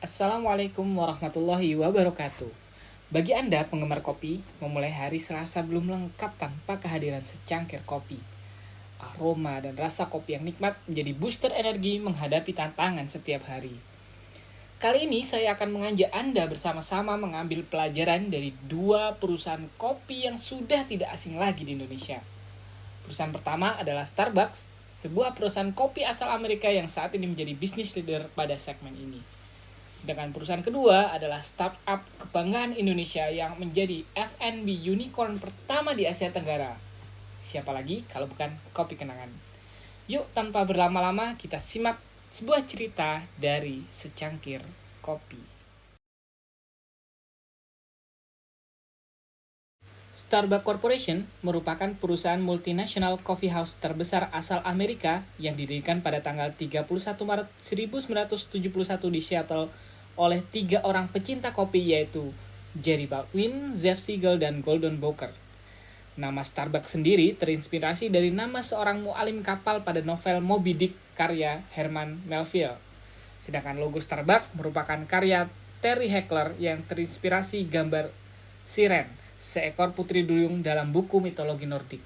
Assalamualaikum warahmatullahi wabarakatuh. Bagi Anda penggemar kopi, memulai hari Selasa belum lengkap tanpa kehadiran secangkir kopi. Aroma dan rasa kopi yang nikmat menjadi booster energi menghadapi tantangan setiap hari. Kali ini saya akan mengajak Anda bersama-sama mengambil pelajaran dari dua perusahaan kopi yang sudah tidak asing lagi di Indonesia. Perusahaan pertama adalah Starbucks, sebuah perusahaan kopi asal Amerika yang saat ini menjadi bisnis leader pada segmen ini. Sedangkan perusahaan kedua adalah startup kebanggaan Indonesia yang menjadi F&B unicorn pertama di Asia Tenggara. Siapa lagi kalau bukan Kopi Kenangan? Yuk tanpa berlama-lama kita simak sebuah cerita dari secangkir kopi. Starbucks Corporation merupakan perusahaan multinasional coffee house terbesar asal Amerika yang didirikan pada tanggal 31 Maret 1971 di Seattle oleh 3 orang pecinta kopi yaitu Jerry Baldwin, Jeff Siegel, dan Gordon Booker. Nama Starbucks sendiri terinspirasi dari nama seorang mualim kapal pada novel Moby Dick karya Herman Melville. Sedangkan logo Starbucks merupakan karya Terry Heckler yang terinspirasi gambar Siren, seekor putri duyung dalam buku mitologi Nordik.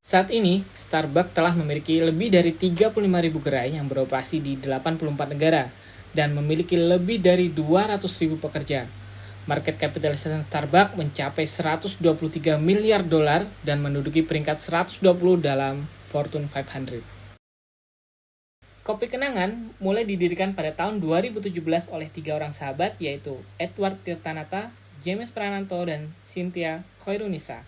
Saat ini, Starbucks telah memiliki lebih dari 35.000 gerai yang beroperasi di 84 negara dan memiliki lebih dari 200.000 pekerja. Market capitalization Starbucks mencapai 123 miliar dolar dan menduduki peringkat 120 dalam Fortune 500. Kopi Kenangan mulai didirikan pada tahun 2017 oleh 3 orang sahabat yaitu Edward Tirtanata, James Prananto, dan Cynthia Koirunisa.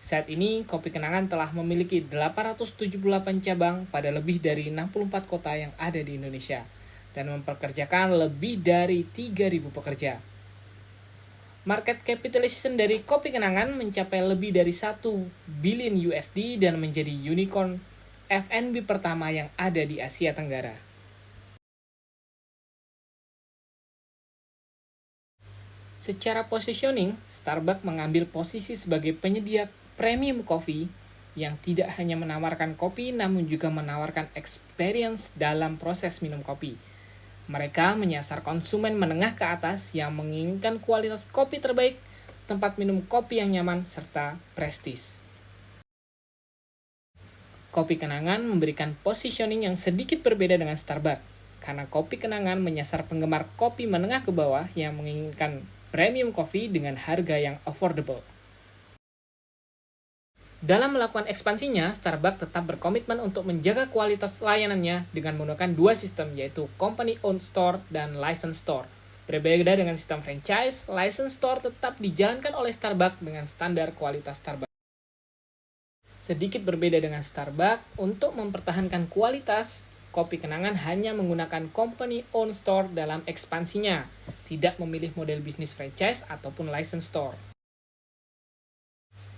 Saat ini, Kopi Kenangan telah memiliki 878 cabang pada lebih dari 64 kota yang ada di Indonesia dan memperkerjakan lebih dari 3.000 pekerja. Market capitalization dari Kopi Kenangan mencapai lebih dari 1 billion USD dan menjadi unicorn F&B pertama yang ada di Asia Tenggara. Secara positioning, Starbucks mengambil posisi sebagai penyedia premium coffee yang tidak hanya menawarkan kopi namun juga menawarkan experience dalam proses minum kopi. Mereka menyasar konsumen menengah ke atas yang menginginkan kualitas kopi terbaik, tempat minum kopi yang nyaman, serta prestis. Kopi Kenangan memberikan positioning yang sedikit berbeda dengan Starbucks, karena Kopi Kenangan menyasar penggemar kopi menengah ke bawah yang menginginkan premium coffee dengan harga yang affordable. Dalam melakukan ekspansinya, Starbucks tetap berkomitmen untuk menjaga kualitas layanannya dengan menggunakan dua sistem yaitu Company Owned Store dan Licensed Store. Berbeda dengan sistem franchise, Licensed Store tetap dijalankan oleh Starbucks dengan standar kualitas Starbucks. Sedikit berbeda dengan Starbucks, untuk mempertahankan kualitas, Kopi Kenangan hanya menggunakan Company Owned Store dalam ekspansinya, tidak memilih model bisnis franchise ataupun license store.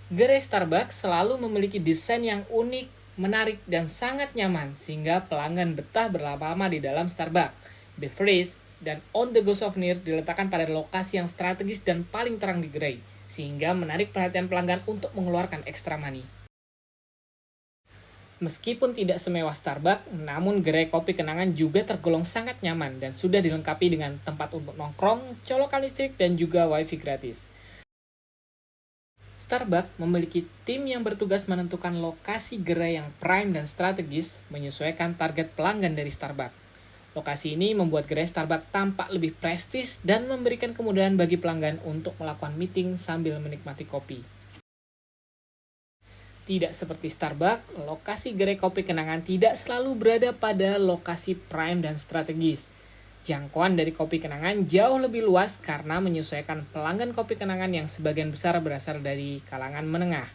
Gerai Starbucks selalu memiliki desain yang unik, menarik, dan sangat nyaman sehingga pelanggan betah berlama-lama di dalam Starbucks. Beverage dan on-the-go souvenir diletakkan pada lokasi yang strategis dan paling terang di gerai, sehingga menarik perhatian pelanggan untuk mengeluarkan extra money. Meskipun tidak semewah Starbucks, namun gerai Kopi Kenangan juga tergolong sangat nyaman dan sudah dilengkapi dengan tempat untuk nongkrong, colokan listrik, dan juga wifi gratis. Starbucks memiliki tim yang bertugas menentukan lokasi gerai yang prime dan strategis menyesuaikan target pelanggan dari Starbucks. Lokasi ini membuat gerai Starbucks tampak lebih prestis dan memberikan kemudahan bagi pelanggan untuk melakukan meeting sambil menikmati kopi. Tidak seperti Starbucks, lokasi gerai Kopi Kenangan tidak selalu berada pada lokasi prime dan strategis. Jangkauan dari Kopi Kenangan jauh lebih luas karena menyesuaikan pelanggan Kopi Kenangan yang sebagian besar berasal dari kalangan menengah.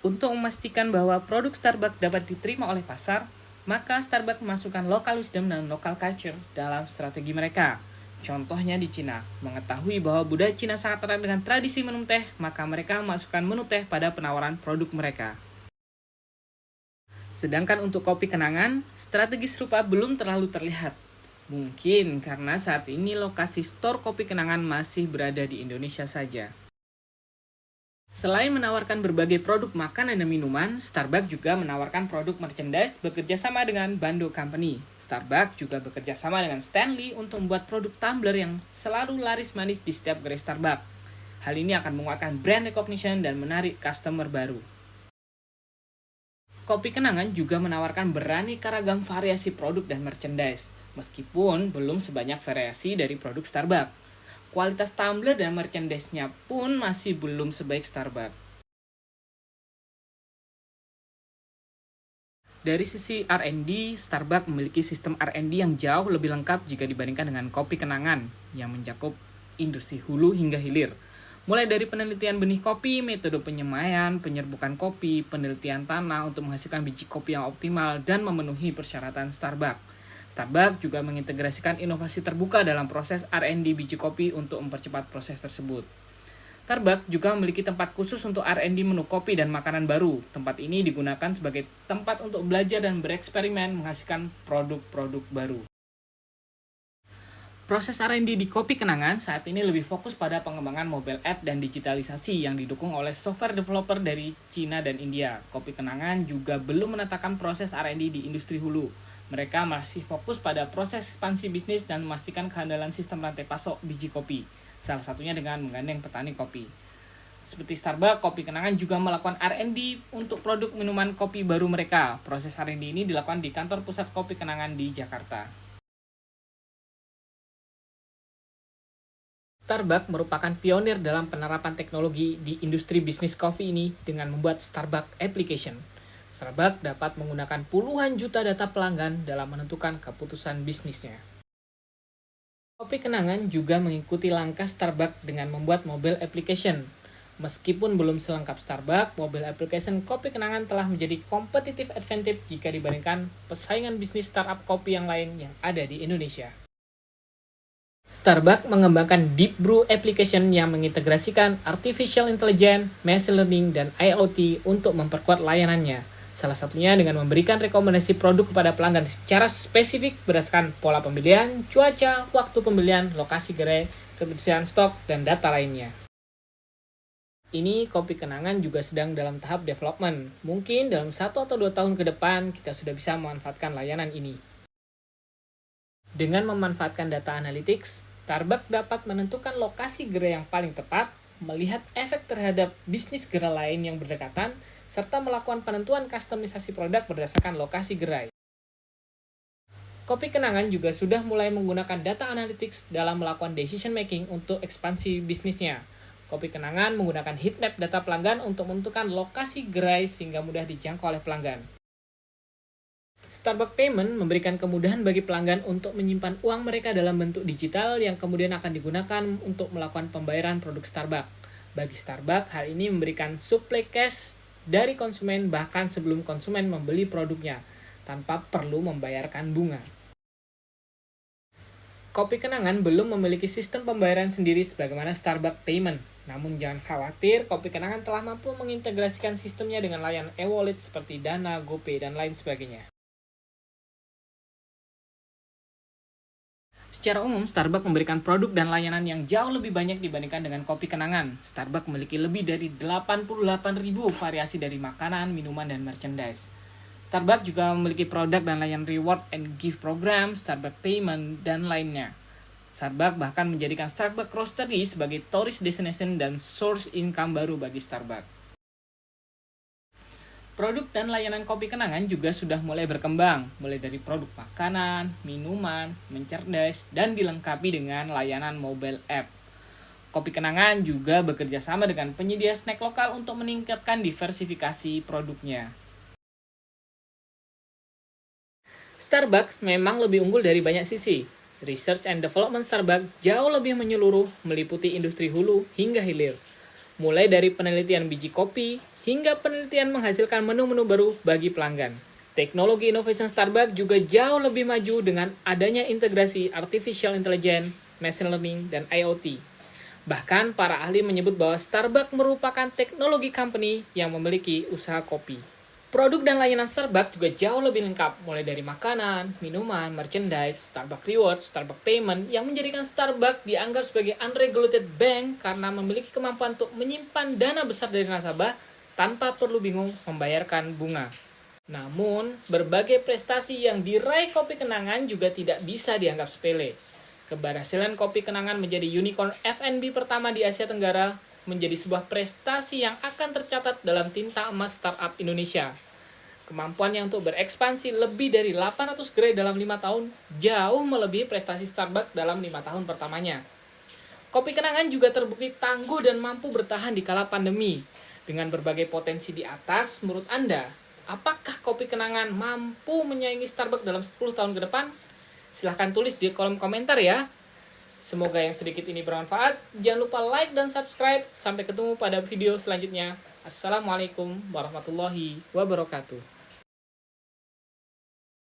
Untuk memastikan bahwa produk Starbucks dapat diterima oleh pasar, maka Starbucks memasukkan local wisdom dan local culture dalam strategi mereka. Contohnya di Cina, mengetahui bahwa budaya Cina sangat erat dengan tradisi minum teh, maka mereka memasukkan menu teh pada penawaran produk mereka. Sedangkan untuk Kopi Kenangan, strategi serupa belum terlalu terlihat. Mungkin karena saat ini lokasi store Kopi Kenangan masih berada di Indonesia saja. Selain menawarkan berbagai produk makanan dan minuman, Starbucks juga menawarkan produk merchandise bekerja sama dengan Bando Company. Starbucks juga bekerja sama dengan Stanley untuk membuat produk tumbler yang selalu laris manis di setiap gerai Starbucks. Hal ini akan menguatkan brand recognition dan menarik customer baru. Kopi Kenangan juga menawarkan beraneka ragam variasi produk dan merchandise, meskipun belum sebanyak variasi dari produk Starbucks. Kualitas tumbler dan merchandise-nya pun masih belum sebaik Starbucks. Dari sisi R&D, Starbucks memiliki sistem R&D yang jauh lebih lengkap jika dibandingkan dengan Kopi Kenangan yang mencakup industri hulu hingga hilir. Mulai dari penelitian benih kopi, metode penyemaian, penyerbukan kopi, penelitian tanah untuk menghasilkan biji kopi yang optimal dan memenuhi persyaratan Starbucks. Starbucks juga mengintegrasikan inovasi terbuka dalam proses R&D biji kopi untuk mempercepat proses tersebut. Starbucks juga memiliki tempat khusus untuk R&D menu kopi dan makanan baru. Tempat ini digunakan sebagai tempat untuk belajar dan bereksperimen menghasilkan produk-produk baru. Proses R&D di Kopi Kenangan saat ini lebih fokus pada pengembangan mobile app dan digitalisasi yang didukung oleh software developer dari Cina dan India. Kopi Kenangan juga belum menetapkan proses R&D di industri hulu. Mereka masih fokus pada proses ekspansi bisnis dan memastikan kehandalan sistem rantai pasok biji kopi, salah satunya dengan menggandeng petani kopi. Seperti Starbucks, Kopi Kenangan juga melakukan R&D untuk produk minuman kopi baru mereka. Proses R&D ini dilakukan di kantor pusat Kopi Kenangan di Jakarta. Starbucks merupakan pionir dalam penerapan teknologi di industri bisnis kopi ini dengan membuat Starbucks Application. Starbucks dapat menggunakan puluhan juta data pelanggan dalam menentukan keputusan bisnisnya. Kopi Kenangan juga mengikuti langkah Starbucks dengan membuat mobile application. Meskipun belum selengkap Starbucks, mobile application Kopi Kenangan telah menjadi competitive advantage jika dibandingkan pesaingan bisnis startup kopi yang lain yang ada di Indonesia. Starbucks mengembangkan Deep Brew application yang mengintegrasikan artificial intelligence, machine learning, dan IoT untuk memperkuat layanannya. Salah satunya dengan memberikan rekomendasi produk kepada pelanggan secara spesifik berdasarkan pola pembelian, cuaca, waktu pembelian, lokasi gerai, ketersediaan stok, dan data lainnya. Ini Kopi Kenangan juga sedang dalam tahap development. Mungkin dalam 1 atau 2 tahun ke depan kita sudah bisa memanfaatkan layanan ini. Dengan memanfaatkan data analytics, Starbucks dapat menentukan lokasi gerai yang paling tepat, melihat efek terhadap bisnis gerai lain yang berdekatan, serta melakukan penentuan kustomisasi produk berdasarkan lokasi gerai. Kopi Kenangan juga sudah mulai menggunakan data analytics dalam melakukan decision making untuk ekspansi bisnisnya. Kopi Kenangan menggunakan heatmap data pelanggan untuk menentukan lokasi gerai sehingga mudah dijangkau oleh pelanggan. Starbucks Payment memberikan kemudahan bagi pelanggan untuk menyimpan uang mereka dalam bentuk digital yang kemudian akan digunakan untuk melakukan pembayaran produk Starbucks. Bagi Starbucks, hal ini memberikan suplai cash dari konsumen bahkan sebelum konsumen membeli produknya, tanpa perlu membayarkan bunga. Kopi Kenangan belum memiliki sistem pembayaran sendiri sebagaimana Starbucks Payment. Namun jangan khawatir, Kopi Kenangan telah mampu mengintegrasikan sistemnya dengan layanan e-wallet seperti Dana, GoPay, dan lain sebagainya. Secara umum, Starbucks memberikan produk dan layanan yang jauh lebih banyak dibandingkan dengan Kopi Kenangan. Starbucks memiliki lebih dari 88.000 variasi dari makanan, minuman, dan merchandise. Starbucks juga memiliki produk dan layanan reward and gift program, Starbucks Payment, dan lainnya. Starbucks bahkan menjadikan Starbucks Roastery sebagai tourist destination dan source income baru bagi Starbucks. Produk dan layanan Kopi Kenangan juga sudah mulai berkembang, mulai dari produk makanan, minuman, merchandise, dan dilengkapi dengan layanan mobile app. Kopi Kenangan juga bekerja sama dengan penyedia snack lokal untuk meningkatkan diversifikasi produknya. Starbucks memang lebih unggul dari banyak sisi. Research and Development Starbucks jauh lebih menyeluruh, meliputi industri hulu hingga hilir. Mulai dari penelitian biji kopi, hingga penelitian menghasilkan menu-menu baru bagi pelanggan. Teknologi innovation Starbucks juga jauh lebih maju dengan adanya integrasi artificial intelligence, machine learning, dan IoT. Bahkan para ahli menyebut bahwa Starbucks merupakan teknologi company yang memiliki usaha kopi. Produk dan layanan Starbucks juga jauh lebih lengkap, mulai dari makanan, minuman, merchandise, Starbucks Rewards, Starbucks Payment, yang menjadikan Starbucks dianggap sebagai unregulated bank karena memiliki kemampuan untuk menyimpan dana besar dari nasabah tanpa perlu bingung membayarkan bunga. Namun, berbagai prestasi yang diraih Kopi Kenangan juga tidak bisa dianggap sepele. Keberhasilan Kopi Kenangan menjadi unicorn F&B pertama di Asia Tenggara menjadi sebuah prestasi yang akan tercatat dalam tinta emas startup Indonesia. Kemampuannya untuk berekspansi lebih dari 800 gerai dalam 5 tahun jauh melebihi prestasi Starbucks dalam 5 tahun pertamanya. Kopi Kenangan juga terbukti tangguh dan mampu bertahan di kala pandemi. Dengan berbagai potensi di atas, menurut Anda, apakah Kopi Kenangan mampu menyaingi Starbucks dalam 10 tahun ke depan? Silahkan tulis di kolom komentar ya. Semoga yang sedikit ini bermanfaat. Jangan lupa like dan subscribe. Sampai ketemu pada video selanjutnya. Assalamualaikum warahmatullahi wabarakatuh.